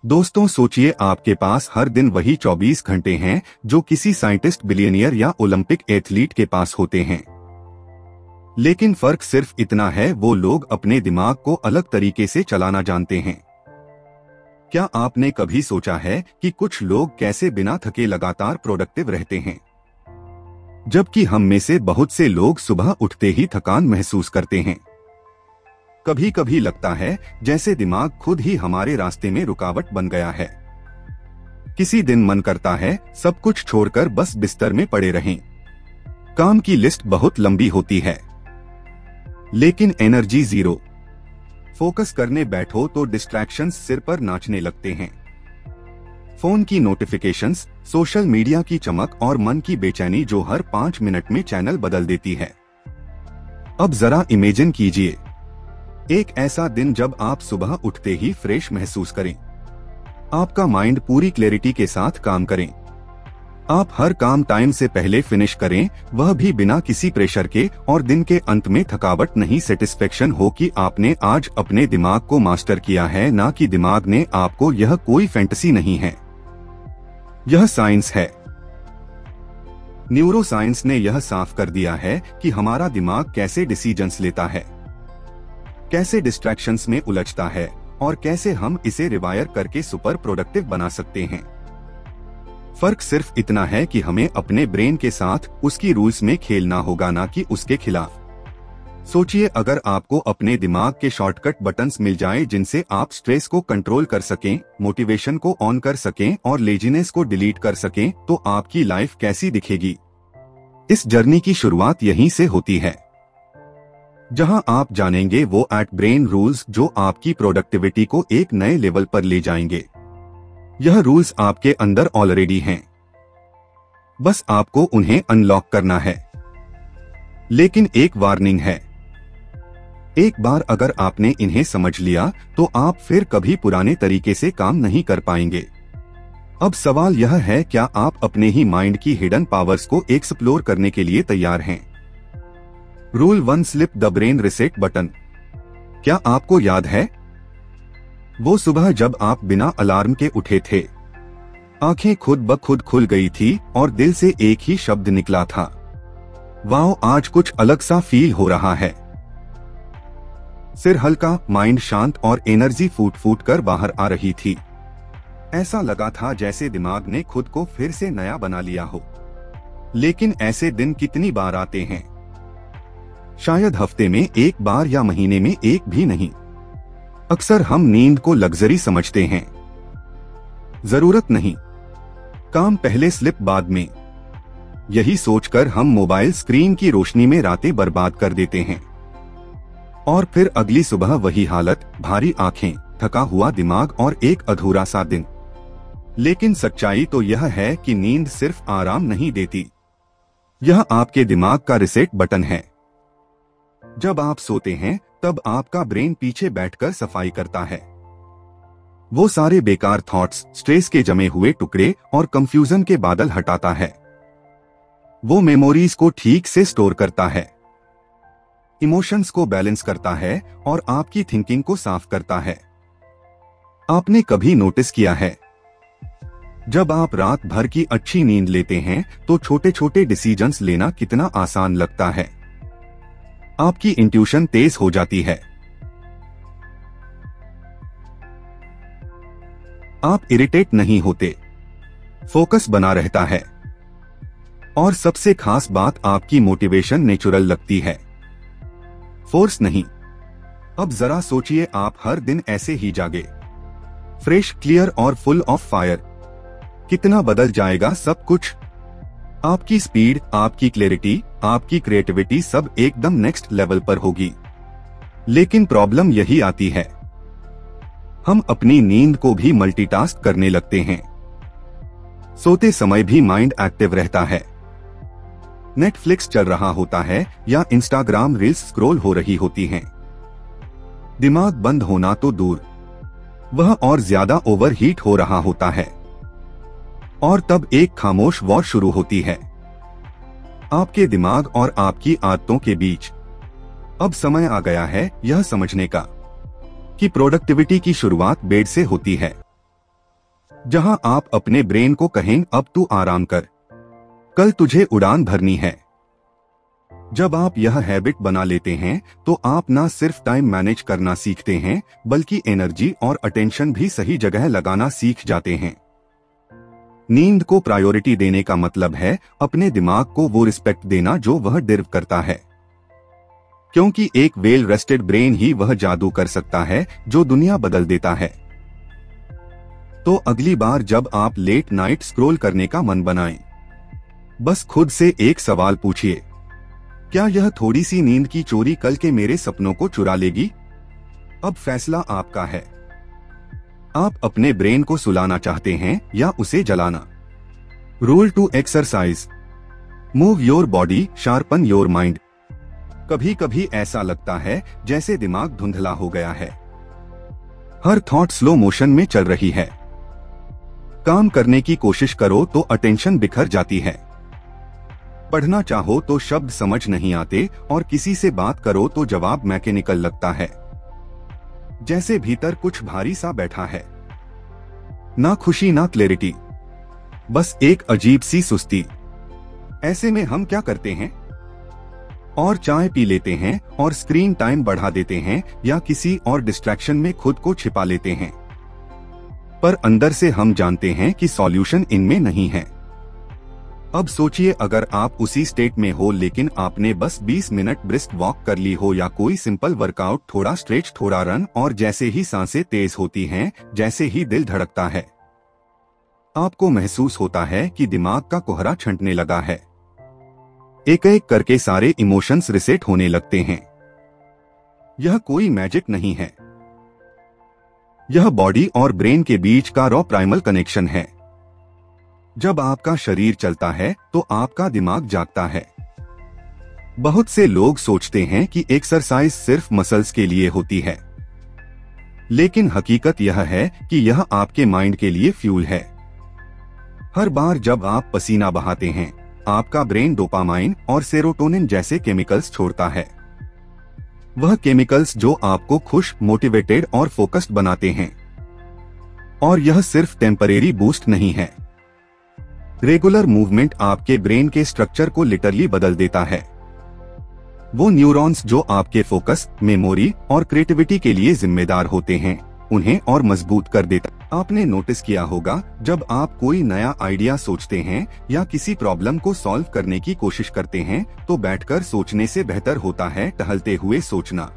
दोस्तों सोचिए आपके पास हर दिन वही 24 घंटे हैं जो किसी साइंटिस्ट, बिलियनियर या ओलंपिक एथलीट के पास होते हैं। लेकिन फर्क सिर्फ इतना है, वो लोग अपने दिमाग को अलग तरीके से चलाना जानते हैं। क्या आपने कभी सोचा है कि कुछ लोग कैसे बिना थके लगातार प्रोडक्टिव रहते हैं, जबकि हम में से बहुत से लोग सुबह उठते ही थकान महसूस करते हैं। कभी कभी लगता है जैसे दिमाग खुद ही हमारे रास्ते में रुकावट बन गया है। किसी दिन मन करता है सब कुछ छोड़कर बस बिस्तर में पड़े रहें। काम की लिस्ट बहुत लंबी होती है, लेकिन एनर्जी जीरो। फोकस करने बैठो तो डिस्ट्रैक्शंस सिर पर नाचने लगते हैं। फोन की नोटिफिकेशंस, सोशल मीडिया की चमक और मन की बेचैनी जो हर 5 मिनट में चैनल बदल देती है। अब जरा इमेजिन कीजिए एक ऐसा दिन जब आप सुबह उठते ही फ्रेश महसूस करें, आपका माइंड पूरी क्लैरिटी के साथ काम करें, आप हर काम टाइम से पहले फिनिश करें, वह भी बिना किसी प्रेशर के, और दिन के अंत में थकावट नहीं, सेटिस्फेक्शन हो कि आपने आज अपने दिमाग को मास्टर किया है, ना कि दिमाग ने आपको। यह कोई फैंटेसी नहीं है, यह साइंस है। न्यूरो साइंस ने यह साफ कर दिया है कि हमारा दिमाग कैसे डिसीजंस लेता है, कैसे डिस्ट्रैक्शंस में उलझता है और कैसे हम इसे रिवायर करके सुपर प्रोडक्टिव बना सकते हैं। फर्क सिर्फ इतना है कि हमें अपने ब्रेन के साथ उसकी रूल्स में खेलना होगा, ना कि उसके खिलाफ। सोचिए अगर आपको अपने दिमाग के शॉर्टकट बटन्स मिल जाएं जिनसे आप स्ट्रेस को कंट्रोल कर सकें, मोटिवेशन को ऑन कर सकें और लेजीनेस को डिलीट कर सकें, तो आपकी लाइफ कैसी दिखेगी। इस जर्नी की शुरुआत यहीं से होती है, जहां आप जानेंगे वो 8 ब्रेन रूल्स जो आपकी प्रोडक्टिविटी को एक नए लेवल पर ले जाएंगे। यह रूल्स आपके अंदर ऑलरेडी हैं, बस आपको उन्हें अनलॉक करना है। लेकिन एक वार्निंग है, एक बार अगर आपने इन्हें समझ लिया तो आप फिर कभी पुराने तरीके से काम नहीं कर पाएंगे। अब सवाल यह है, क्या आप अपने ही माइंड की हिडन पावर्स को एक्सप्लोर करने के लिए तैयार हैं? Rule 1, slip the brain reset button. क्या आपको याद है वो सुबह जब आप बिना अलार्म के उठे थे, आंखें खुद ब खुद खुल गई थी और दिल से एक ही शब्द निकला था, वाओ आज कुछ अलग सा फील हो रहा है। सिर हल्का, माइंड शांत और एनर्जी फूट फूट कर बाहर आ रही थी। ऐसा लगा था जैसे दिमाग ने खुद को फिर से नया बना लिया हो। लेकिन ऐसे दिन कितनी बार आते हैं? शायद हफ्ते में एक बार या महीने में एक भी नहीं। अक्सर हम नींद को लग्जरी समझते हैं, जरूरत नहीं, काम पहले स्लिप बाद में। यही सोचकर हम मोबाइल स्क्रीन की रोशनी में रातें बर्बाद कर देते हैं और फिर अगली सुबह वही हालत, भारी आंखें, थका हुआ दिमाग और एक अधूरा सा दिन। लेकिन सच्चाई तो यह है कि नींद सिर्फ आराम नहीं देती, यह आपके दिमाग का रिसेट बटन है। जब आप सोते हैं तब आपका ब्रेन पीछे बैठकर सफाई करता है। वो सारे बेकार थॉट्स, स्ट्रेस के जमे हुए टुकड़े और कंफ्यूजन के बादल हटाता है। वो मेमोरीज को ठीक से स्टोर करता है, इमोशंस को बैलेंस करता है और आपकी थिंकिंग को साफ करता है। आपने कभी नोटिस किया है जब आप रात भर की अच्छी नींद लेते हैं तो छोटे छोटे डिसीजंस लेना कितना आसान लगता है। आपकी इंट्यूशन तेज हो जाती है, आप इरिटेट नहीं होते, फोकस बना रहता है और सबसे खास बात, आपकी मोटिवेशन नेचुरल लगती है, फोर्स नहीं। अब जरा सोचिए आप हर दिन ऐसे ही जागे, फ्रेश, क्लियर और फुल ऑफ फायर, कितना बदल जाएगा सब कुछ। आपकी स्पीड, आपकी क्लैरिटी, आपकी क्रिएटिविटी सब एकदम नेक्स्ट लेवल पर होगी। लेकिन प्रॉब्लम यही आती है, हम अपनी नींद को भी मल्टीटास्क करने लगते हैं। सोते समय भी माइंड एक्टिव रहता है, नेटफ्लिक्स चल रहा होता है या इंस्टाग्राम रील्स स्क्रॉल हो रही होती हैं। दिमाग बंद होना तो दूर, वह और ज्यादा ओवरहीट हो रहा होता है। और तब एक खामोश वॉर शुरू होती है आपके दिमाग और आपकी आदतों के बीच। अब समय आ गया है यह समझने का कि प्रोडक्टिविटी की शुरुआत बेड से होती है। जहां आप अपने ब्रेन को कहें अब तू आराम कर, कल तुझे उड़ान भरनी है। जब आप यह हैबिट बना लेते हैं तो आप ना सिर्फ टाइम मैनेज करना सीखते हैं बल्कि एनर्जी और अटेंशन भी सही जगह लगाना सीख जाते हैं। नींद को प्रायोरिटी देने का मतलब है अपने दिमाग को वो रिस्पेक्ट देना जो वह डिर्व करता है, क्योंकि एक वेल रेस्टेड ब्रेन ही वह जादू कर सकता है जो दुनिया बदल देता है। तो अगली बार जब आप लेट नाइट स्क्रॉल करने का मन बनाएं, बस खुद से एक सवाल पूछिए, क्या यह थोड़ी सी नींद की चोरी कल के मेरे सपनों को चुरा लेगी? अब फैसला आपका है। आप अपने ब्रेन को सुलाना चाहते हैं या उसे जलाना? Rule 2 exercise, move your body, sharpen your mind. कभी कभी ऐसा लगता है जैसे दिमाग धुंधला हो गया है, हर थॉट स्लो मोशन में चल रही है। काम करने की कोशिश करो तो अटेंशन बिखर जाती है, पढ़ना चाहो तो शब्द समझ नहीं आते और किसी से बात करो तो जवाब मैकेनिकल लगता है, जैसे भीतर कुछ भारी सा बैठा है। ना खुशी ना क्लैरिटी, बस एक अजीब सी सुस्ती। ऐसे में हम क्या करते हैं? और चाय पी लेते हैं और स्क्रीन टाइम बढ़ा देते हैं या किसी और डिस्ट्रैक्शन में खुद को छिपा लेते हैं। पर अंदर से हम जानते हैं कि सॉल्यूशन इनमें नहीं है। अब सोचिए, अगर आप उसी स्टेट में हो लेकिन आपने बस 20 मिनट ब्रिस्क वॉक कर ली हो या कोई सिंपल वर्कआउट, थोड़ा स्ट्रेच थोड़ा रन, और जैसे ही सांसें तेज होती हैं, जैसे ही दिल धड़कता है, आपको महसूस होता है कि दिमाग का कोहरा छंटने लगा है। एक एक करके सारे इमोशंस रिसेट होने लगते हैं। यह कोई मैजिक नहीं है, यह बॉडी और ब्रेन के बीच का रॉ प्राइमल कनेक्शन है। जब आपका शरीर चलता है तो आपका दिमाग जागता है। बहुत से लोग सोचते हैं कि एक्सरसाइज सिर्फ मसल्स के लिए होती है, लेकिन हकीकत यह है कि यह आपके माइंड के लिए फ्यूल है। हर बार जब आप पसीना बहाते हैं, आपका ब्रेन डोपामाइन और सेरोटोनिन जैसे केमिकल्स छोड़ता है। वह केमिकल्स जो आपको खुश, मोटिवेटेड और फोकस्ड बनाते हैं। और यह सिर्फ टेम्परेरी बूस्ट नहीं है। रेगुलर मूवमेंट आपके ब्रेन के स्ट्रक्चर को लिटरली बदल देता है। वो न्यूरॉन्स जो आपके फोकस, मेमोरी और क्रिएटिविटी के लिए जिम्मेदार होते हैं, उन्हें और मजबूत कर देता। आपने नोटिस किया होगा, जब आप कोई नया आइडिया सोचते हैं या किसी प्रॉब्लम को सॉल्व करने की कोशिश करते हैं तो बैठकर सोचने से बेहतर होता है टहलते हुए सोचना।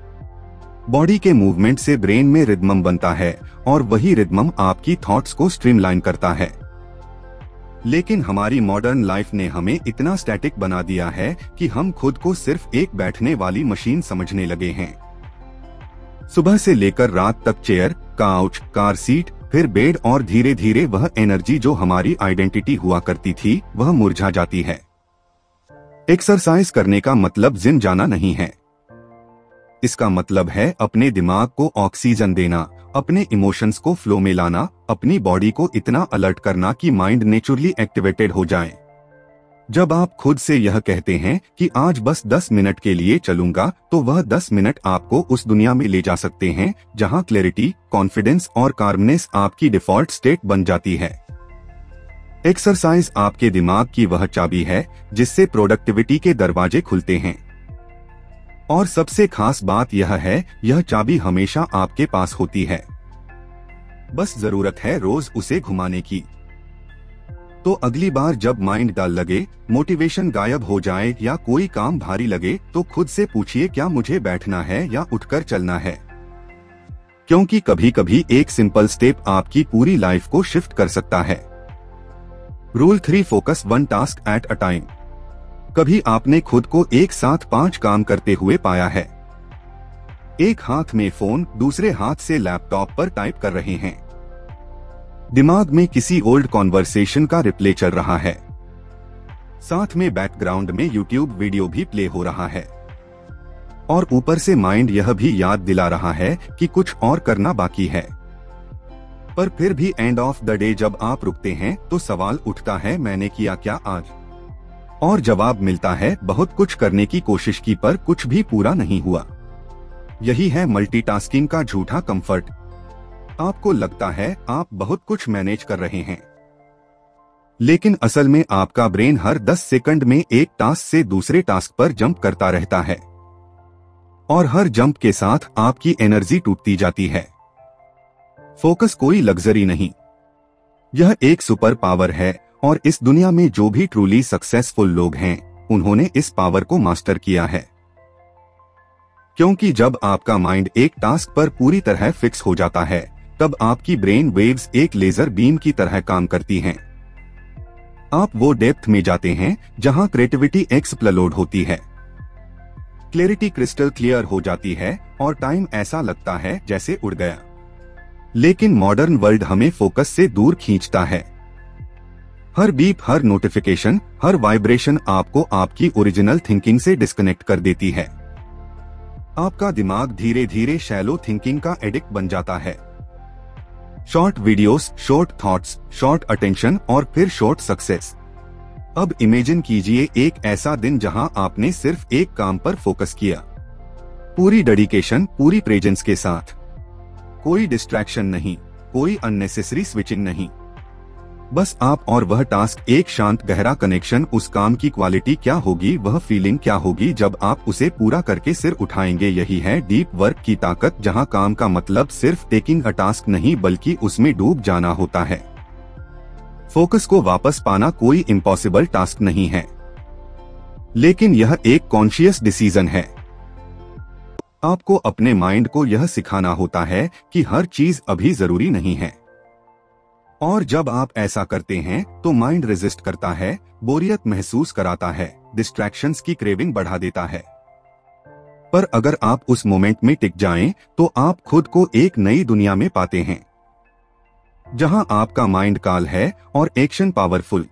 बॉडी के मूवमेंट से ब्रेन में रिदम बनता है और वही रिदम आपकी थॉट्स को स्ट्रीमलाइन करता है। लेकिन हमारी मॉडर्न लाइफ ने हमें इतना स्टैटिक बना दिया है कि हम खुद को सिर्फ एक बैठने वाली मशीन समझने लगे हैं। सुबह से लेकर रात तक चेयर, काउच, कार सीट, फिर बेड, और धीरे धीरे वह एनर्जी जो हमारी आइडेंटिटी हुआ करती थी वह मुरझा जाती है। एक्सरसाइज करने का मतलब जिम जाना नहीं है। इसका मतलब है अपने दिमाग को ऑक्सीजन देना, अपने इमोशंस को फ्लो में लाना, अपनी बॉडी को इतना अलर्ट करना कि माइंड नेचुरली एक्टिवेटेड हो जाए। जब आप खुद से यह कहते हैं कि आज बस 10 मिनट के लिए चलूंगा, तो वह 10 मिनट आपको उस दुनिया में ले जा सकते हैं जहां क्लैरिटी, कॉन्फिडेंस और कार्मनेस आपकी डिफॉल्ट स्टेट बन जाती है। एक्सरसाइज आपके दिमाग की वह चाबी है जिससे प्रोडक्टिविटी के दरवाजे खुलते हैं। और सबसे खास बात यह है, यह चाबी हमेशा आपके पास होती है, बस जरूरत है रोज उसे घुमाने की। तो अगली बार जब माइंड डल लगे, मोटिवेशन गायब हो जाए या कोई काम भारी लगे, तो खुद से पूछिए, क्या मुझे बैठना है या उठकर चलना है? क्योंकि कभी कभी एक सिंपल स्टेप आपकी पूरी लाइफ को शिफ्ट कर सकता है। Rule 3, focus 1 task at a time. कभी आपने खुद को एक साथ 5 काम करते हुए पाया है? एक हाथ में फोन, दूसरे हाथ से लैपटॉप पर टाइप कर रहे हैं, दिमाग में किसी ओल्ड कॉन्वर्सेशन का रिप्ले चल रहा है, साथ में बैकग्राउंड में यूट्यूब वीडियो भी प्ले हो रहा है, और ऊपर से माइंड यह भी याद दिला रहा है कि कुछ और करना बाकी है। पर फिर भी एंड ऑफ द डे जब आप रुकते हैं तो सवाल उठता है, मैंने किया क्या आज? और जवाब मिलता है, बहुत कुछ करने की कोशिश की पर कुछ भी पूरा नहीं हुआ। यही है मल्टीटास्किंग का झूठा कंफर्ट। आपको लगता है आप बहुत कुछ मैनेज कर रहे हैं, लेकिन असल में आपका ब्रेन हर 10 सेकंड में एक टास्क से दूसरे टास्क पर जंप करता रहता है, और हर जंप के साथ आपकी एनर्जी टूटती जाती है। फोकस कोई लग्जरी नहीं, यह एक सुपर पावर है, और इस दुनिया में जो भी ट्रूली सक्सेसफुल लोग हैं, उन्होंने इस पावर को मास्टर किया है। क्योंकि जब आपका माइंड एक टास्क पर पूरी तरह फिक्स हो जाता है, तब आपकी ब्रेन वेव्स एक लेजर बीम की तरह काम करती हैं। आप वो डेप्थ में जाते हैं जहां क्रिएटिविटी एक्सप्लोड होती है, क्लैरिटी क्रिस्टल क्लियर हो जाती है, और टाइम ऐसा लगता है जैसे उड़ गया। लेकिन मॉडर्न वर्ल्ड हमें फोकस से दूर खींचता है। हर बीप, हर नोटिफिकेशन, हर वाइब्रेशन आपको आपकी ओरिजिनल थिंकिंग से डिस्कनेक्ट कर देती है। आपका दिमाग धीरे धीरे शैलो थिंकिंग का एडिक्ट बन जाता है। Short videos, short thoughts, short attention और फिर शॉर्ट सक्सेस। अब इमेजिन कीजिए एक ऐसा दिन जहां आपने सिर्फ एक काम पर फोकस किया, पूरी डेडिकेशन, पूरी प्रेजेंस के साथ। कोई डिस्ट्रैक्शन नहीं, कोई अननेसेसरी स्विचिंग नहीं, बस आप और वह टास्क, एक शांत गहरा कनेक्शन। उस काम की क्वालिटी क्या होगी, वह फीलिंग क्या होगी जब आप उसे पूरा करके सिर उठाएंगे। यही है डीप वर्क की ताकत, जहां काम का मतलब सिर्फ टेकिंग अ टास्क नहीं, बल्कि उसमें डूब जाना होता है। फोकस को वापस पाना कोई इम्पॉसिबल टास्क नहीं है, लेकिन यह एक कॉन्शियस डिसीजन है। आपको अपने माइंड को यह सिखाना होता है कि हर चीज अभी जरूरी नहीं है, और जब आप ऐसा करते हैं तो माइंड रेजिस्ट करता है, बोरियत महसूस कराता है, डिस्ट्रैक्शंस की क्रेविंग बढ़ा देता है। पर अगर आप उस मोमेंट में टिक जाएं, तो आप खुद को एक नई दुनिया में पाते हैं, जहां आपका माइंड काल है और एक्शन पावरफुल।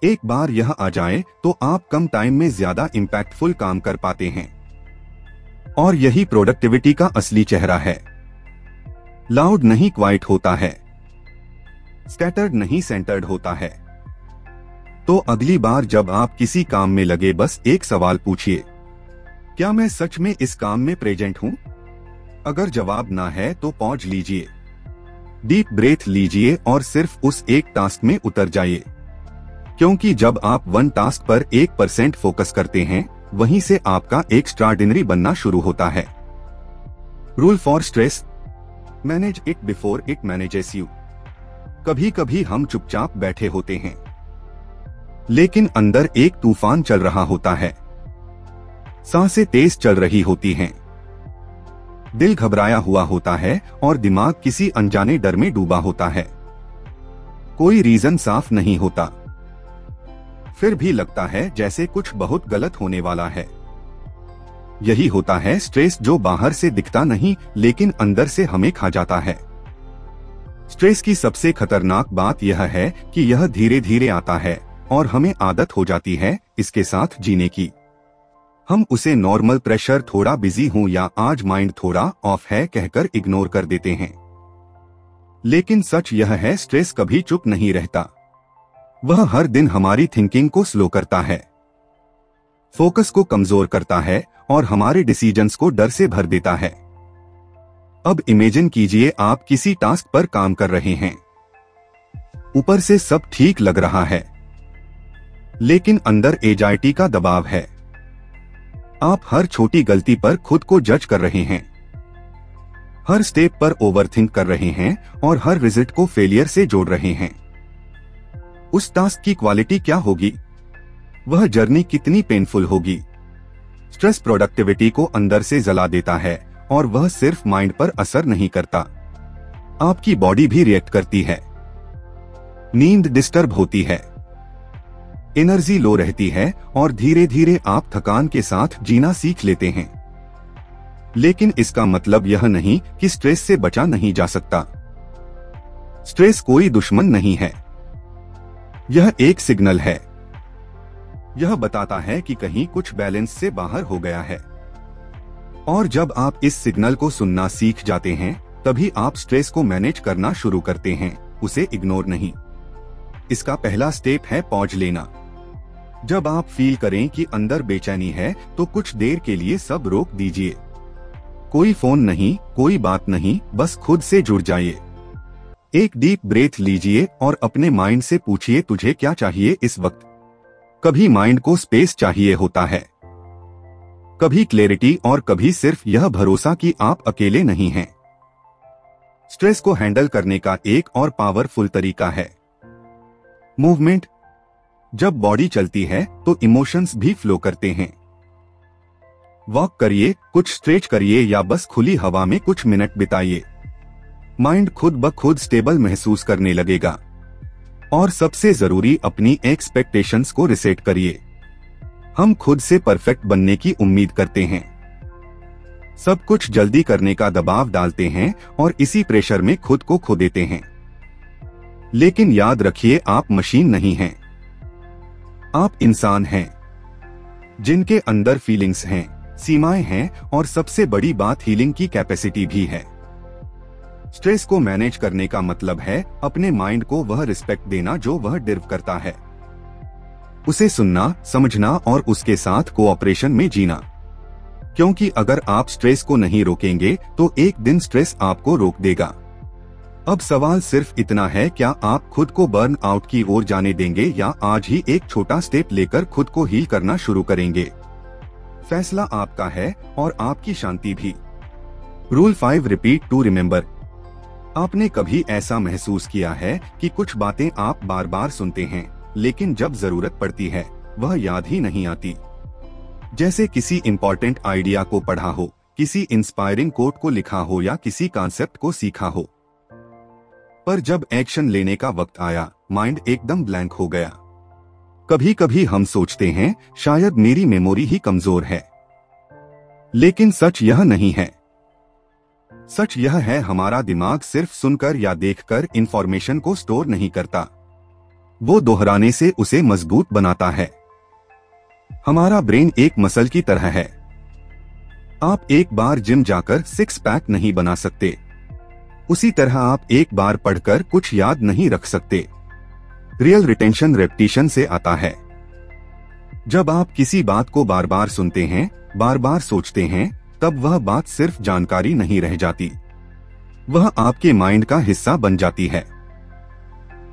एक बार यह आ जाए तो आप कम टाइम में ज्यादा इम्पैक्टफुल काम कर पाते हैं, और यही प्रोडक्टिविटी का असली चेहरा है। लाउड नहीं क्वाइट होता है, स्कैटर्ड नहीं सेंटर्ड होता है। तो अगली बार जब आप किसी काम में लगे, बस एक सवाल पूछिए, क्या मैं सच में इस काम में प्रेजेंट हूं? अगर जवाब ना है तो पॉज लीजिए, डीप ब्रेथ लीजिए और सिर्फ उस एक टास्क में उतर जाइए। क्योंकि जब आप वन टास्क पर 1% फोकस करते हैं, वहीं से आपका एक्स्ट्राऑर्डिनरी बनना शुरू होता है। Rule for stress: manage it before it manages you. कभी कभी हम चुपचाप बैठे होते हैं, लेकिन अंदर एक तूफान चल रहा होता है। सांसें तेज चल रही होती हैं, दिल घबराया हुआ होता है, और दिमाग किसी अनजाने डर में डूबा होता है। कोई रीजन साफ नहीं होता, फिर भी लगता है जैसे कुछ बहुत गलत होने वाला है। यही होता है स्ट्रेस, जो बाहर से दिखता नहीं, लेकिन अंदर से हमें खा जाता है। स्ट्रेस की सबसे खतरनाक बात यह है कि यह धीरे धीरे आता है, और हमें आदत हो जाती है इसके साथ जीने की। हम उसे नॉर्मल प्रेशर, थोड़ा बिजी हूं या आज माइंड थोड़ा ऑफ है कहकर इग्नोर कर देते हैं। लेकिन सच यह है, स्ट्रेस कभी चुप नहीं रहता। वह हर दिन हमारी थिंकिंग को स्लो करता है, फोकस को कमजोर करता है, और हमारे डिसीजंस को डर से भर देता है। अब इमेजिन कीजिए आप किसी टास्क पर काम कर रहे हैं, ऊपर से सब ठीक लग रहा है, लेकिन अंदर एंजाइटी का दबाव है। आप हर छोटी गलती पर खुद को जज कर रहे हैं, हर स्टेप पर ओवरथिंक कर रहे हैं, और हर विजिट को फेलियर से जोड़ रहे हैं। उस टास्क की क्वालिटी क्या होगी? वह जर्नी कितनी पेनफुल होगी? स्ट्रेस प्रोडक्टिविटी को अंदर से जला देता है, और वह सिर्फ माइंड पर असर नहीं करता, आपकी बॉडी भी रिएक्ट करती है। नींद डिस्टर्ब होती है, एनर्जी लो रहती है, और धीरे धीरे आप थकान के साथ जीना सीख लेते हैं। लेकिन इसका मतलब यह नहीं कि स्ट्रेस से बचा नहीं जा सकता। स्ट्रेस कोई दुश्मन नहीं है, यह एक सिग्नल है। यह बताता है कि कहीं कुछ बैलेंस से बाहर हो गया है, और जब आप इस सिग्नल को सुनना सीख जाते हैं, तभी आप स्ट्रेस को मैनेज करना शुरू करते हैं, उसे इग्नोर नहीं। इसका पहला स्टेप है पॉज लेना। जब आप फील करें कि अंदर बेचैनी है, तो कुछ देर के लिए सब रोक दीजिए। कोई फोन नहीं, कोई बात नहीं, बस खुद से जुड़ जाइए। एक डीप ब्रेथ लीजिए और अपने माइंड से पूछिए तुझे क्या चाहिए इस वक्त। कभी माइंड को स्पेस चाहिए होता है, कभी क्लैरिटी और कभी सिर्फ यह भरोसा कि आप अकेले नहीं हैं। स्ट्रेस को हैंडल करने का एक और पावरफुल तरीका है मूवमेंट। जब बॉडी चलती है तो इमोशंस भी फ्लो करते हैं। वॉक करिए, कुछ स्ट्रेच करिए या बस खुली हवा में कुछ मिनट बिताइए। माइंड खुद ब खुद स्टेबल महसूस करने लगेगा। और सबसे जरूरी, अपनी एक्सपेक्टेशंस को रिसेट करिए। हम खुद से परफेक्ट बनने की उम्मीद करते हैं, सब कुछ जल्दी करने का दबाव डालते हैं और इसी प्रेशर में खुद को खो देते हैं। लेकिन याद रखिए, आप मशीन नहीं हैं, आप इंसान हैं जिनके अंदर फीलिंग्स हैं, सीमाएं हैं और सबसे बड़ी बात, हीलिंग की कैपेसिटी भी है। स्ट्रेस को मैनेज करने का मतलब है अपने माइंड को वह रिस्पेक्ट देना जो वह डिजर्व करता है, उसे सुनना, समझना और उसके साथ कोऑपरेशन में जीना। क्योंकि अगर आप स्ट्रेस को नहीं रोकेंगे तो एक दिन स्ट्रेस आपको रोक देगा। अब सवाल सिर्फ इतना है, क्या आप खुद को बर्न आउट की ओर जाने देंगे या आज ही एक छोटा स्टेप लेकर खुद को हील करना शुरू करेंगे। फैसला आपका है और आपकी शांति भी। Rule 5, repeat to remember. आपने कभी ऐसा महसूस किया है कि कुछ बातें आप बार बार सुनते हैं लेकिन जब जरूरत पड़ती है वह याद ही नहीं आती। जैसे किसी इंपॉर्टेंट आइडिया को पढ़ा हो, किसी इंस्पायरिंग कोट को लिखा हो या किसी कॉन्सेप्ट को सीखा हो, पर जब एक्शन लेने का वक्त आया माइंड एकदम ब्लैंक हो गया। कभी कभी हम सोचते हैं शायद मेरी मेमोरी ही कमजोर है, लेकिन सच यह नहीं है। सच यह है, हमारा दिमाग सिर्फ सुनकर या देखकर इंफॉर्मेशन को स्टोर नहीं करता, वो दोहराने से उसे मजबूत बनाता है। हमारा ब्रेन एक मसल की तरह है। आप एक बार जिम जाकर 6 पैक नहीं बना सकते, उसी तरह आप एक बार पढ़कर कुछ याद नहीं रख सकते। रियल रिटेंशन रेपिटेशन से आता है। जब आप किसी बात को बार बार सुनते हैं, बार बार सोचते हैं, तब वह बात सिर्फ जानकारी नहीं रह जाती, वह आपके माइंड का हिस्सा बन जाती है।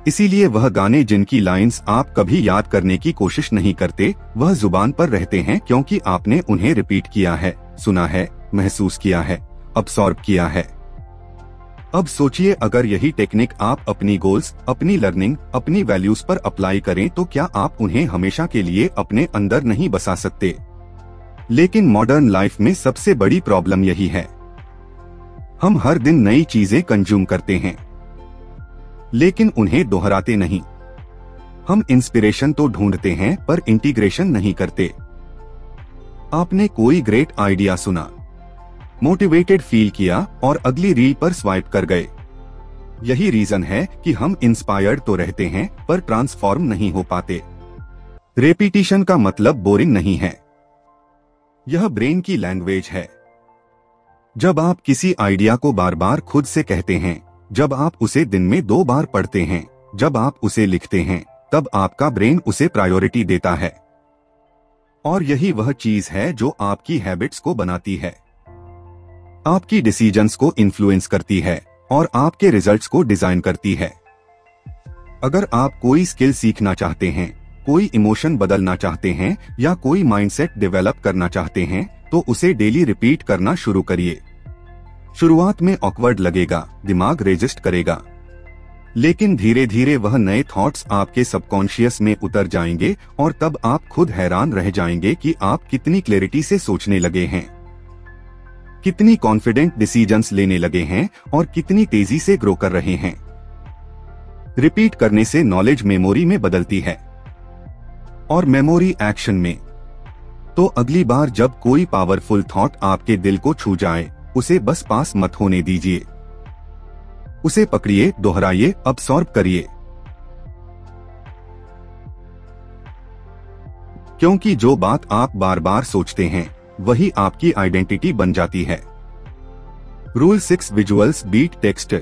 इसीलिए वह गाने जिनकी लाइंस आप कभी याद करने की कोशिश नहीं करते, वह जुबान पर रहते हैं क्योंकि आपने उन्हें रिपीट किया है, सुना है, महसूस किया है, अब्सॉर्ब किया है। अब सोचिए, अगर यही टेक्निक आप अपनी गोल्स, अपनी लर्निंग, अपनी वैल्यूज पर अप्लाई करें तो क्या आप उन्हें हमेशा के लिए अपने अंदर नहीं बसा सकते? लेकिन मॉडर्न लाइफ में सबसे बड़ी प्रॉब्लम यही है, हम हर दिन नई चीजें कंज्यूम करते हैं लेकिन उन्हें दोहराते नहीं। हम इंस्पिरेशन तो ढूंढते हैं पर इंटीग्रेशन नहीं करते। आपने कोई ग्रेट आइडिया सुना, मोटिवेटेड फील किया और अगली रील पर स्वाइप कर गए। यही रीजन है कि हम इंस्पायर्ड तो रहते हैं पर ट्रांसफॉर्म नहीं हो पाते। रेपिटिशन का मतलब बोरिंग नहीं है, यह ब्रेन की लैंग्वेज है। जब आप किसी आइडिया को बार बार खुद से कहते हैं, जब आप उसे दिन में 2 बार पढ़ते हैं, जब आप उसे लिखते हैं, तब आपका ब्रेन उसे प्रायोरिटी देता है। और यही वह चीज है जो आपकी हैबिट्स को बनाती है, आपकी डिसीजंस को इन्फ्लुएंस करती है और आपके रिजल्ट्स को डिजाइन करती है। अगर आप कोई स्किल सीखना चाहते हैं, कोई इमोशन बदलना चाहते हैं या कोई माइंडसेट डेवलप करना चाहते हैं तो उसे डेली रिपीट करना शुरू करिए। शुरुआत में ऑकवर्ड लगेगा, दिमाग रेजिस्ट करेगा, लेकिन धीरे धीरे वह नए थॉट्स आपके सबकॉन्शियस में उतर जाएंगे और तब आप खुद हैरान रह जाएंगे कि आप कितनी क्लैरिटी से सोचने लगे हैं, कितनी कॉन्फिडेंट डिसीजंस लेने लगे हैं और कितनी तेजी से ग्रो कर रहे हैं। रिपीट करने से नॉलेज मेमोरी में बदलती है और मेमोरी एक्शन में। तो अगली बार जब कोई पावरफुल थॉट आपके दिल को छू जाए, उसे बस पास मत होने दीजिए, उसे पकड़िए, दोहराइए, अब्सॉर्ब करिए। क्योंकि जो बात आप बार बार सोचते हैं वही आपकी आइडेंटिटी बन जाती है। Rule 6, visuals beat text.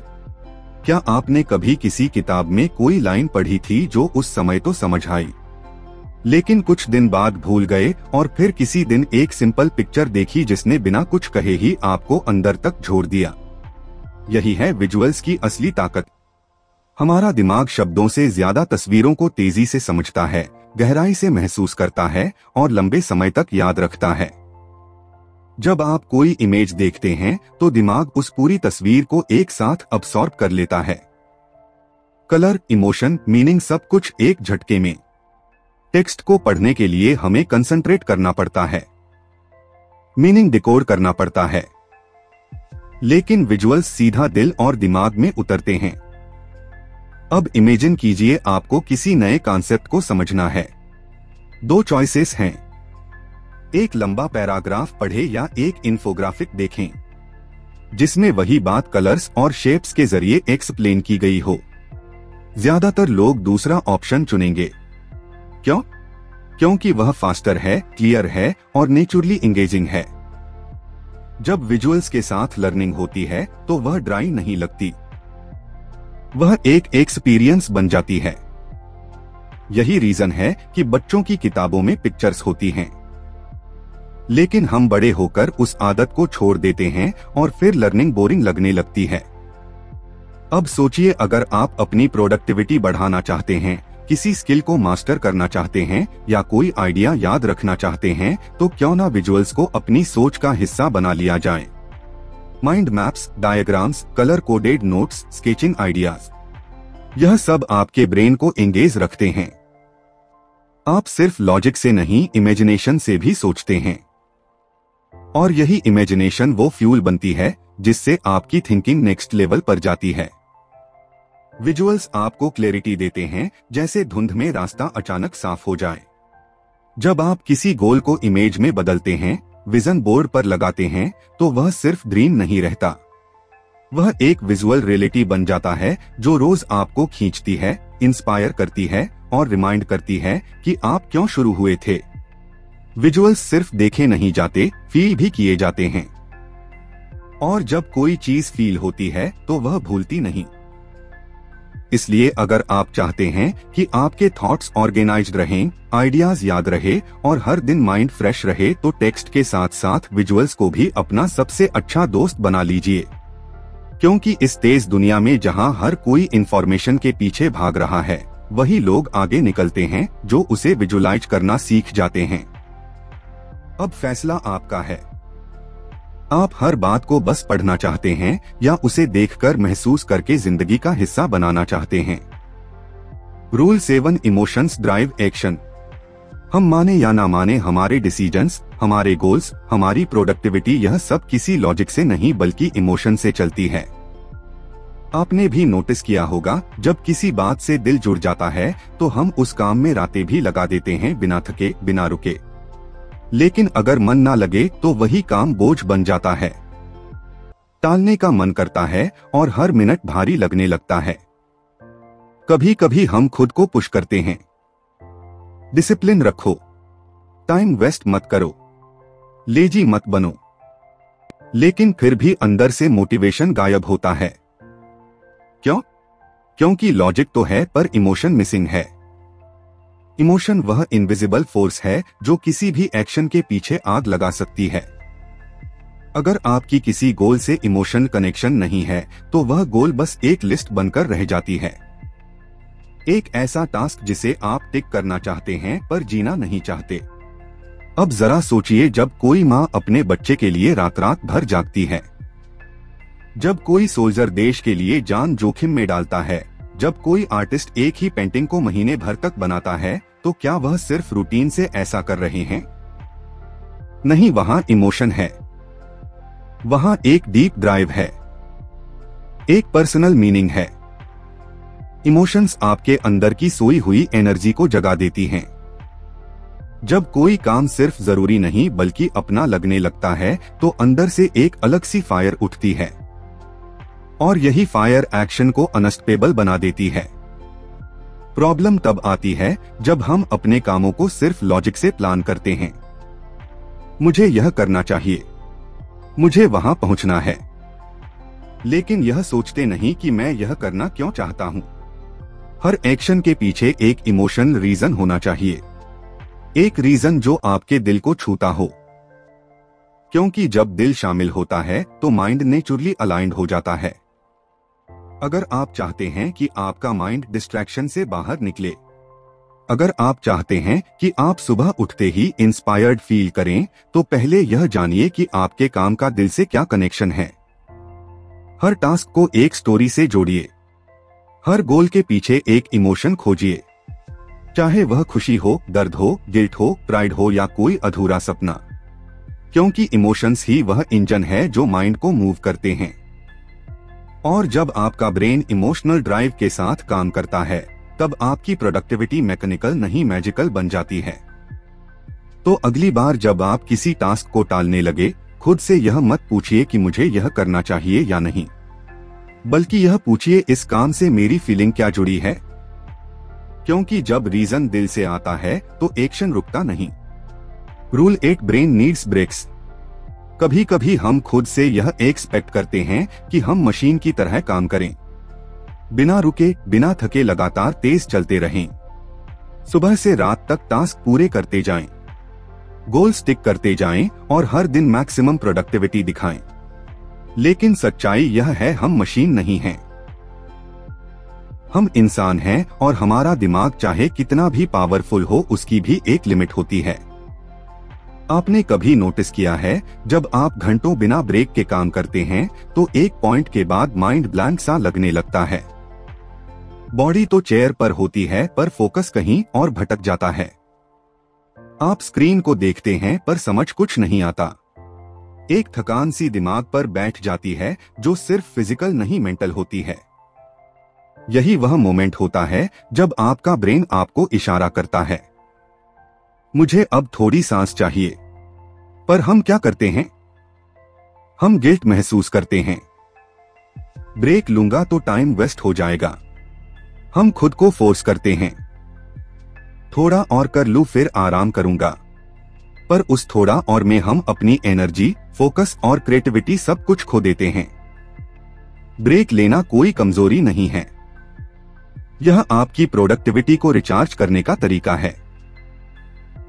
क्या आपने कभी किसी किताब में कोई लाइन पढ़ी थी जो उस समय तो समझ आई, लेकिन कुछ दिन बाद भूल गए और फिर किसी दिन एक सिंपल पिक्चर देखी जिसने बिना कुछ कहे ही आपको अंदर तक झोड़ दिया। यही है विजुअल्स की असली ताकत। हमारा दिमाग शब्दों से ज्यादा तस्वीरों को तेजी से समझता है, गहराई से महसूस करता है और लंबे समय तक याद रखता है। जब आप कोई इमेज देखते हैं तो दिमाग उस पूरी तस्वीर को एक साथ अब्सॉर्ब कर लेता है। कलर, इमोशन, मीनिंग सब कुछ एक झटके में। टेक्स्ट को पढ़ने के लिए हमें कंसंट्रेट करना पड़ता है, मीनिंग डिकोड करना पड़ता है, लेकिन विजुअल्स सीधा दिल और दिमाग में उतरते हैं। अब इमेजिन कीजिए आपको किसी नए कॉन्सेप्ट को समझना है। दो चॉइसेस हैं, एक लंबा पैराग्राफ पढ़े या एक इन्फोग्राफिक देखें जिसमें वही बात कलर्स और शेप्स के जरिए एक्सप्लेन की गई हो। ज्यादातर लोग दूसरा ऑप्शन चुनेंगे। क्यों? क्योंकि वह फास्टर है, क्लियर है और नेचुरली एंगेजिंग है। जब विजुअल्स के साथ लर्निंग होती है तो वह ड्राई नहीं लगती, वह एक एक्सपीरियंस बन जाती है। यही रीजन है कि बच्चों की किताबों में पिक्चर्स होती हैं, लेकिन हम बड़े होकर उस आदत को छोड़ देते हैं और फिर लर्निंग बोरिंग लगने लगती है। अब सोचिए, अगर आप अपनी प्रोडक्टिविटी बढ़ाना चाहते हैं, किसी स्किल को मास्टर करना चाहते हैं या कोई आइडिया याद रखना चाहते हैं, तो क्यों ना विजुअल्स को अपनी सोच का हिस्सा बना लिया जाए। Mind maps, diagrams, colour coded notes, sketching ideas, यह सब आपके ब्रेन को एंगेज रखते हैं। आप सिर्फ लॉजिक से नहीं, इमेजिनेशन से भी सोचते हैं, और यही इमेजिनेशन वो फ्यूल बनती है जिससे आपकी थिंकिंग नेक्स्ट लेवल पर जाती है। विजुअल्स आपको क्लैरिटी देते हैं, जैसे धुंध में रास्ता अचानक साफ हो जाए। जब आप किसी गोल को इमेज में बदलते हैं, विजन बोर्ड पर लगाते हैं, तो वह सिर्फ ड्रीम नहीं रहता, वह एक विजुअल रियलिटी बन जाता है जो रोज आपको खींचती है, इंस्पायर करती है और रिमाइंड करती है कि आप क्यों शुरू हुए थे। विजुअल्स सिर्फ देखे नहीं जाते, फील भी किए जाते हैं, और जब कोई चीज फील होती है तो वह भूलती नहीं। इसलिए अगर आप चाहते हैं कि आपके थॉट्स ऑर्गेनाइज्ड रहें, आइडियाज याद रहे और हर दिन माइंड फ्रेश रहे, तो टेक्स्ट के साथ साथ विजुअल्स को भी अपना सबसे अच्छा दोस्त बना लीजिए। क्योंकि इस तेज दुनिया में जहां हर कोई इंफॉर्मेशन के पीछे भाग रहा है, वही लोग आगे निकलते हैं जो उसे विजुअलाइज करना सीख जाते हैं। अब फैसला आपका है, आप हर बात को बस पढ़ना चाहते हैं या उसे देखकर महसूस करके जिंदगी का हिस्सा बनाना चाहते हैं। Rule 7, emotions drive action. हम माने या ना माने, हमारे डिसीजंस, हमारे गोल्स, हमारी प्रोडक्टिविटी, यह सब किसी लॉजिक से नहीं बल्कि इमोशन से चलती है। आपने भी नोटिस किया होगा, जब किसी बात से दिल जुड़ जाता है तो हम उस काम में रातें भी लगा देते हैं, बिना थके, बिना रुके। लेकिन अगर मन ना लगे तो वही काम बोझ बन जाता है, टालने का मन करता है और हर मिनट भारी लगने लगता है। कभी कभी हम खुद को पुश करते हैं, डिसिप्लिन रखो, टाइम वेस्ट मत करो, लेजी मत बनो, लेकिन फिर भी अंदर से मोटिवेशन गायब होता है। क्यों? क्योंकि लॉजिक तो है पर इमोशन मिसिंग है। इमोशन वह इनविजिबल फोर्स है जो किसी भी एक्शन के पीछे आग लगा सकती है। अगर आपकी किसी गोल से इमोशन कनेक्शन नहीं है तो वह गोल बस एक लिस्ट बनकर रह जाती है, एक ऐसा टास्क जिसे आप टिक करना चाहते हैं पर जीना नहीं चाहते। अब जरा सोचिए, जब कोई माँ अपने बच्चे के लिए रात रात भर जागती है, जब कोई सोल्जर देश के लिए जान जोखिम में डालता है, जब कोई आर्टिस्ट एक ही पेंटिंग को महीने भर तक बनाता है, तो क्या वह सिर्फ रूटीन से ऐसा कर रहे हैं? नहीं, वहां इमोशन है, वहां एक डीप ड्राइव है, एक पर्सनल मीनिंग है। इमोशंस आपके अंदर की सोई हुई एनर्जी को जगा देती हैं। जब कोई काम सिर्फ जरूरी नहीं बल्कि अपना लगने लगता है तो अंदर से एक अलग सी फायर उठती है, और यही फायर एक्शन को अनस्टेबल बना देती है। प्रॉब्लम तब आती है जब हम अपने कामों को सिर्फ लॉजिक से प्लान करते हैं। मुझे यह करना चाहिए, मुझे वहां पहुंचना है, लेकिन यह सोचते नहीं कि मैं यह करना क्यों चाहता हूं। हर एक्शन के पीछे एक इमोशनल रीजन होना चाहिए। एक रीजन जो आपके दिल को छूता हो, क्योंकि जब दिल शामिल होता है तो माइंड नेचुरली अलाइंड हो जाता है। अगर आप चाहते हैं कि आपका माइंड डिस्ट्रैक्शन से बाहर निकले, अगर आप चाहते हैं कि आप सुबह उठते ही इंस्पायर्ड फील करें, तो पहले यह जानिए कि आपके काम का दिल से क्या कनेक्शन है। हर टास्क को एक स्टोरी से जोड़िए, हर गोल के पीछे एक इमोशन खोजिए, चाहे वह खुशी हो, दर्द हो, गिल्ट हो, प्राइड हो या कोई अधूरा सपना, क्योंकि इमोशंस ही वह इंजन है जो माइंड को मूव करते हैं। और जब आपका ब्रेन इमोशनल ड्राइव के साथ काम करता है, तब आपकी प्रोडक्टिविटी मैकेनिकल नहीं मैजिकल बन जाती है। तो अगली बार जब आप किसी टास्क को टालने लगे, खुद से यह मत पूछिए कि मुझे यह करना चाहिए या नहीं, बल्कि यह पूछिए इस काम से मेरी फीलिंग क्या जुड़ी है। क्योंकि जब रीजन दिल से आता है तो एक्शन रुकता नहीं। Rule 8, brain needs breaks. कभी कभी हम खुद से यह एक्सपेक्ट करते हैं कि हम मशीन की तरह काम करें, बिना रुके, बिना थके, लगातार तेज चलते रहें, सुबह से रात तक टास्क पूरे करते जाएं, गोल स्टिक करते जाएं और हर दिन मैक्सिमम प्रोडक्टिविटी दिखाएं। लेकिन सच्चाई यह है, हम मशीन नहीं हैं। हम इंसान हैं और हमारा दिमाग चाहे कितना भी पावरफुल हो, उसकी भी एक लिमिट होती है। आपने कभी नोटिस किया है, जब आप घंटों बिना ब्रेक के काम करते हैं तो एक पॉइंट के बाद माइंड ब्लैंक सा लगने लगता है। बॉडी तो चेयर पर होती है पर फोकस कहीं और भटक जाता है। आप स्क्रीन को देखते हैं पर समझ कुछ नहीं आता। एक थकान सी दिमाग पर बैठ जाती है जो सिर्फ फिजिकल नहीं मेंटल होती है। यही वह मोमेंट होता है जब आपका ब्रेन आपको इशारा करता है, मुझे अब थोड़ी सांस चाहिए। पर हम क्या करते हैं? हम गिल्ट महसूस करते हैं, ब्रेक लूंगा तो टाइम वेस्ट हो जाएगा। हम खुद को फोर्स करते हैं, थोड़ा और कर लूं फिर आराम करूंगा। पर उस थोड़ा और में हम अपनी एनर्जी, फोकस और क्रिएटिविटी सब कुछ खो देते हैं। ब्रेक लेना कोई कमजोरी नहीं है, यह आपकी प्रोडक्टिविटी को रिचार्ज करने का तरीका है।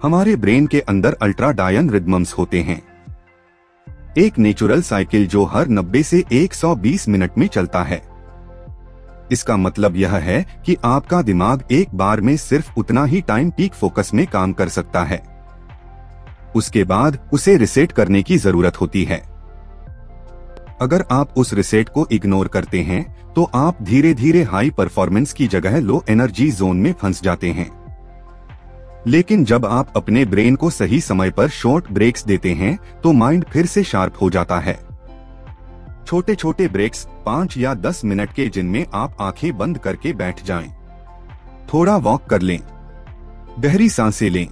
हमारे ब्रेन के अंदर अल्ट्राडायन रिदम्स होते हैं, एक नेचुरल साइकिल जो हर 90 से 120 मिनट में चलता है। इसका मतलब यह है कि आपका दिमाग एक बार में सिर्फ उतना ही टाइम पीक फोकस में काम कर सकता है, उसके बाद उसे रिसेट करने की जरूरत होती है। अगर आप उस रिसेट को इग्नोर करते हैं तो आप धीरे धीरे हाई परफॉर्मेंस की जगह लो एनर्जी जोन में फंस जाते हैं। लेकिन जब आप अपने ब्रेन को सही समय पर शॉर्ट ब्रेक्स देते हैं तो माइंड फिर से शार्प हो जाता है। छोटे छोटे ब्रेक्स 5 या 10 मिनट के, जिनमें आप आंखें बंद करके बैठ जाएं, थोड़ा वॉक कर लें, गहरी सांसें लें,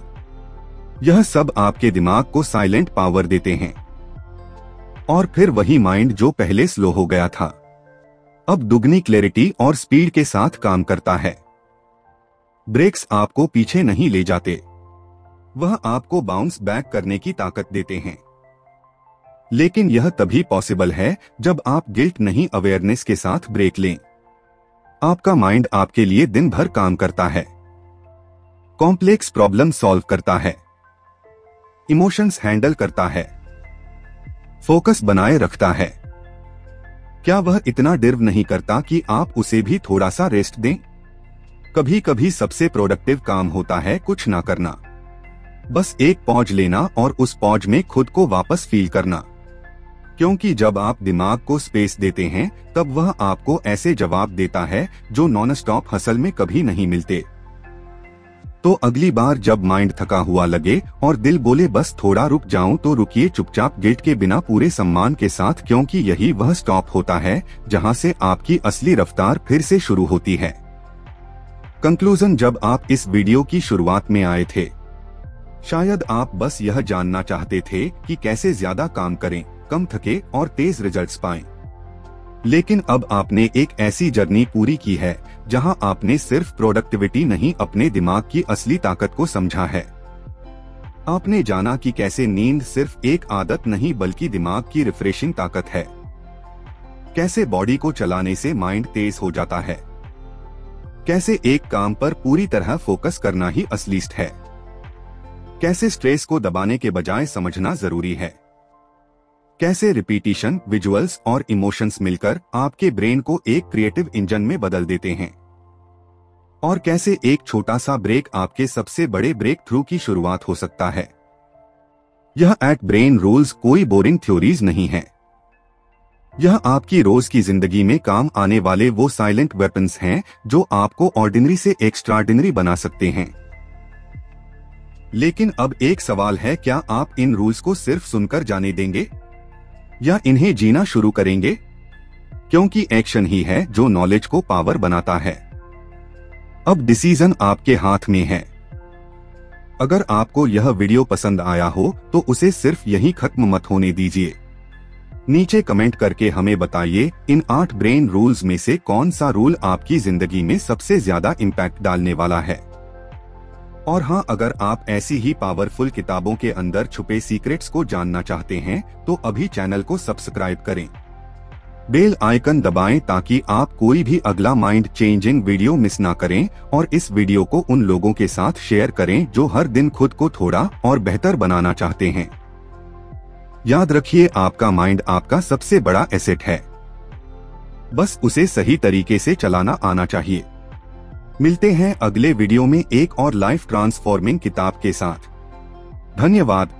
यह सब आपके दिमाग को साइलेंट पावर देते हैं। और फिर वही माइंड जो पहले स्लो हो गया था, अब दुगनी क्लैरिटी और स्पीड के साथ काम करता है। ब्रेक्स आपको पीछे नहीं ले जाते, वह आपको बाउंस बैक करने की ताकत देते हैं। लेकिन यह तभी पॉसिबल है जब आप गिल्ट नहीं, अवेयरनेस के साथ ब्रेक लें। आपका माइंड आपके लिए दिन भर काम करता है, कॉम्प्लेक्स प्रॉब्लम सॉल्व करता है, इमोशंस हैंडल करता है, फोकस बनाए रखता है। क्या वह इतना डिर्व नहीं करता कि आप उसे भी थोड़ा सा रेस्ट दें? कभी कभी सबसे प्रोडक्टिव काम होता है कुछ ना करना, बस एक पॉज लेना और उस पॉज में खुद को वापस फील करना। क्योंकि जब आप दिमाग को स्पेस देते हैं तब वह आपको ऐसे जवाब देता है जो नॉन स्टॉप हसल में कभी नहीं मिलते। तो अगली बार जब माइंड थका हुआ लगे और दिल बोले बस थोड़ा रुक जाऊं, तो रुकिए चुपचाप, गिल्ट के बिना, पूरे सम्मान के साथ, क्योंकि यही वह स्टॉप होता है जहां से आपकी असली रफ्तार फिर से शुरू होती है। कंक्लूजन, जब आप इस वीडियो की शुरुआत में आए थे, शायद आप बस यह जानना चाहते थे कि कैसे ज्यादा काम करें, कम थके और तेज रिजल्ट्स पाएं। लेकिन अब आपने एक ऐसी जर्नी पूरी की है जहां आपने सिर्फ प्रोडक्टिविटी नहीं, अपने दिमाग की असली ताकत को समझा है। आपने जाना कि कैसे नींद सिर्फ एक आदत नहीं बल्कि दिमाग की रिफ्रेशिंग ताकत है, कैसे बॉडी को चलाने से माइंड तेज हो जाता है, कैसे एक काम पर पूरी तरह फोकस करना ही असलीस्ट है। कैसे स्ट्रेस को दबाने के बजाय समझना जरूरी है। कैसे रिपीटिशन, विजुअल्स और इमोशंस मिलकर आपके ब्रेन को एक क्रिएटिव इंजन में बदल देते हैं। और कैसे एक छोटा सा ब्रेक आपके सबसे बड़े ब्रेक थ्रू की शुरुआत हो सकता है। यह एट ब्रेन रूल्स कोई बोरिंग थ्योरीज नहीं है। यह आपकी रोज की जिंदगी में काम आने वाले वो साइलेंट वेपन्स हैं जो आपको ऑर्डिनरी से एक्स्ट्राऑर्डिनरी बना सकते हैं। लेकिन अब एक सवाल है, क्या आप इन रूल्स को सिर्फ सुनकर जाने देंगे या इन्हें जीना शुरू करेंगे? क्योंकि एक्शन ही है जो नॉलेज को पावर बनाता है। अब डिसीजन आपके हाथ में है। अगर आपको यह वीडियो पसंद आया हो तो उसे सिर्फ यहीं खत्म मत होने दीजिए। नीचे कमेंट करके हमें बताइए इन 8 ब्रेन रूल्स में से कौन सा रूल आपकी जिंदगी में सबसे ज्यादा इम्पैक्ट डालने वाला है। और हाँ, अगर आप ऐसी ही पावरफुल किताबों के अंदर छुपे सीक्रेट्स को जानना चाहते हैं तो अभी चैनल को सब्सक्राइब करें, बेल आइकन दबाएं ताकि आप कोई भी अगला माइंड चेंजिंग वीडियो मिस ना करें, और इस वीडियो को उन लोगों के साथ शेयर करें जो हर दिन खुद को थोड़ा और बेहतर बनाना चाहते हैं। याद रखिए, आपका माइंड आपका सबसे बड़ा एसेट है, बस उसे सही तरीके से चलाना आना चाहिए। मिलते हैं अगले वीडियो में एक और लाइफ ट्रांसफॉर्मिंग किताब के साथ। धन्यवाद।